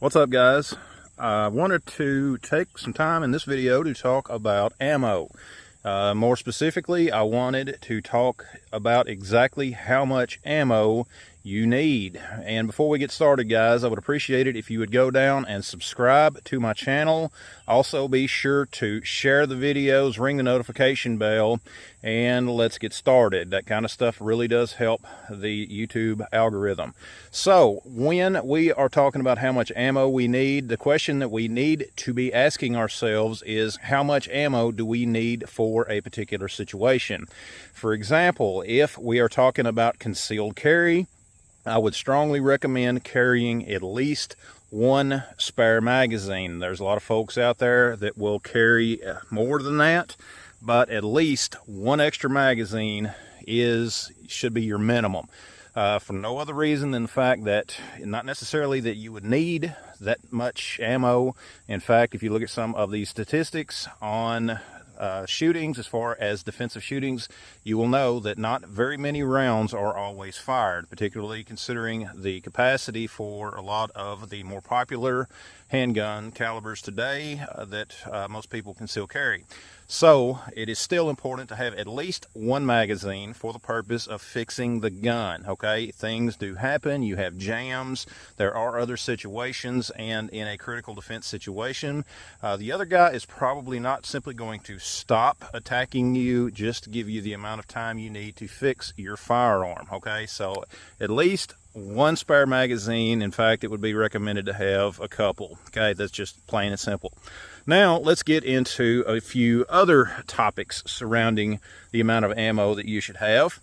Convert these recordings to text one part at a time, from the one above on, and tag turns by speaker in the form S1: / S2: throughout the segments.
S1: What's up, guys? I wanted to take some time in this video to talk about ammo. More specifically, I wanted to talk about exactly how much ammo you need. And before we get started, guys, I would appreciate it if you would go down and subscribe to my channel. Also, be sure to share the videos, ring the notification bell, and let's get started. That kind of stuff really does help the YouTube algorithm. So when we are talking about how much ammo we need, the question that we need to be asking ourselves is, how much ammo do we need for a particular situation? For example, if we are talking about concealed carry, I would strongly recommend carrying at least one spare magazine. There's a lot of folks out there that will carry more than that, but at least one extra magazine should be your minimum. For no other reason than the fact that, not necessarily that you would need that much ammo. In fact, if you look at some of these statistics on shootings, as far as defensive shootings, you will know that not very many rounds are always fired, particularly considering the capacity for a lot of the more popular handgun calibers today that most people can still carry. So it is still important to have at least one magazine for the purpose of fixing the gun. Okay, things do happen. You have jams. There are other situations, and in a critical defense situation, the other guy is probably not simply going to stop attacking you just to give you the amount of time you need to fix your firearm. Okay, so at least one spare magazine. In fact, it would be recommended to have a couple. Okay, that's just plain and simple. Now, let's get into a few other topics surrounding the amount of ammo that you should have.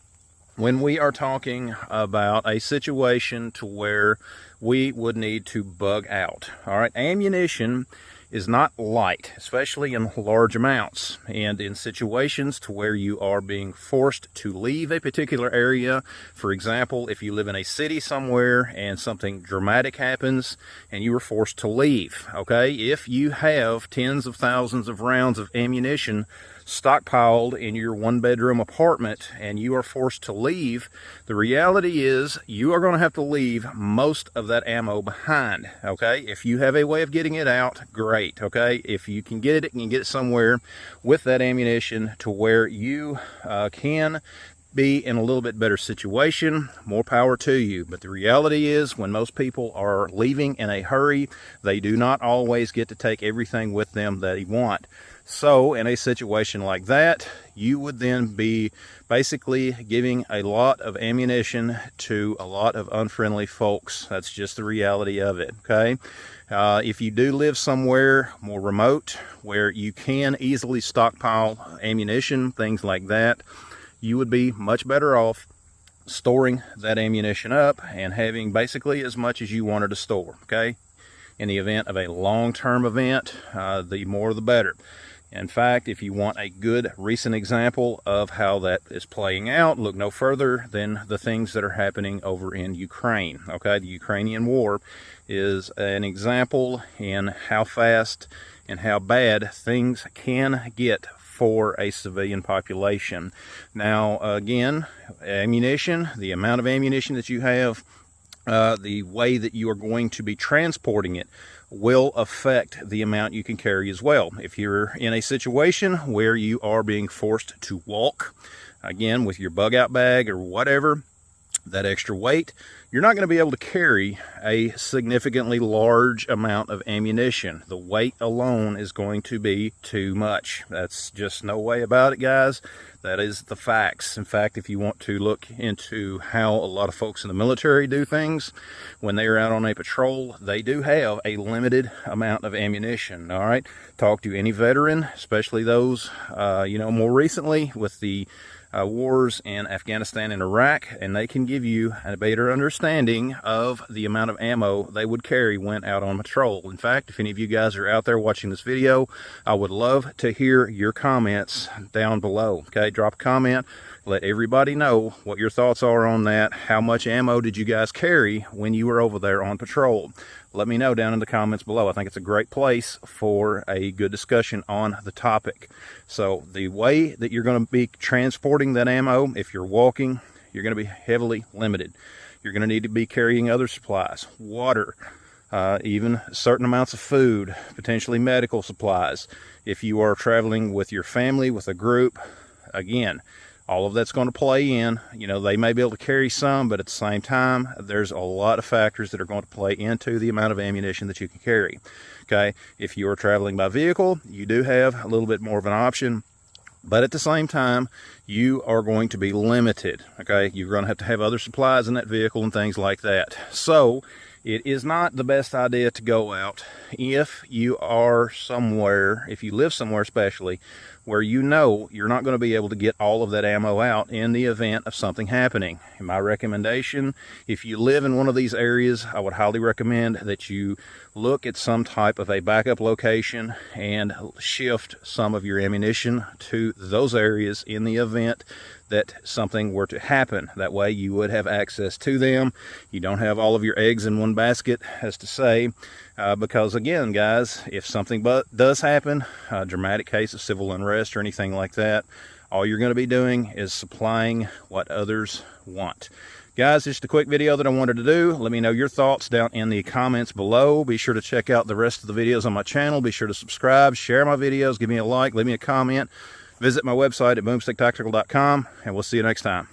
S1: When we are talking about a situation to where we would need to bug out, all right, ammunition is not light, especially in large amounts, and in situations to where you are being forced to leave a particular area. For example, if you live in a city somewhere and something dramatic happens and you are forced to leave, okay, if you have tens of thousands of rounds of ammunition stockpiled in your one-bedroom apartment and you are forced to leave, the reality is you are going to have to leave most of that ammo behind. Okay, if you have a way of getting it out, great. Okay, if you can get it, you can get it somewhere with that ammunition to where you can be in a little bit better situation, more power to you. But the reality is, when most people are leaving in a hurry, they do not always get to take everything with them that they want. So in a situation like that, you would then be basically giving a lot of ammunition to a lot of unfriendly folks. That's just the reality of it, okay? If you do live somewhere more remote where you can easily stockpile ammunition, things like that, you would be much better off storing that ammunition up and having basically as much as you wanted to store, okay? In the event of a long-term event, the more the better. In fact, if you want a good recent example of how that is playing out, look no further than the things that are happening over in Ukraine. Okay, the Ukrainian war is an example in how fast and how bad things can get for a civilian population. Now, again, ammunition, the amount of ammunition that you have, the way that you are going to be transporting it will affect the amount you can carry as well. If you're in a situation where you are being forced to walk, again, with your bug out bag or whatever, that extra weight, you're not going to be able to carry a significantly large amount of ammunition. The weight alone is going to be too much. That's just no way about it, guys. That is the facts. In fact, if you want to look into how a lot of folks in the military do things, when they are out on a patrol, they do have a limited amount of ammunition, all right? Talk to any veteran, especially those, more recently with the wars in Afghanistan and Iraq, and they can give you a better understanding of the amount of ammo they would carry when out on patrol. In fact, if any of you guys are out there watching this video, I would love to hear your comments down below. Okay, drop a comment, let everybody know what your thoughts are on that. How much ammo did you guys carry when you were over there on patrol? Let me know down in the comments below. I think it's a great place for a good discussion on the topic. So the way that you're going to be transporting that ammo, if you're walking, you're going to be heavily limited. You're going to need to be carrying other supplies, water, even certain amounts of food, potentially medical supplies. If you are traveling with your family, with a group, again, all of that's going to play in. You know, they may be able to carry some, but at the same time, there's a lot of factors that are going to play into the amount of ammunition that you can carry. Okay, if you are traveling by vehicle, you do have a little bit more of an option, but at the same time, you are going to be limited. Okay, you're going to have other supplies in that vehicle and things like that. So it is not the best idea to go out if you are somewhere, if you live somewhere especially, where you know you're not going to be able to get all of that ammo out in the event of something happening. My recommendation, if you live in one of these areas, I would highly recommend that you look at some type of a backup location and shift some of your ammunition to those areas in the event that something were to happen. That way you would have access to them. You don't have all of your eggs in one basket, as to say, because again, guys, if something does happen, a dramatic case of civil unrest or anything like that, all you're going to be doing is supplying what others want. Guys, just a quick video that I wanted to do. Let me know your thoughts down in the comments below. Be sure to check out the rest of the videos on my channel. Be sure to subscribe, share my videos, give me a like, leave me a comment. Visit my website at boomsticktactical.com, and we'll see you next time.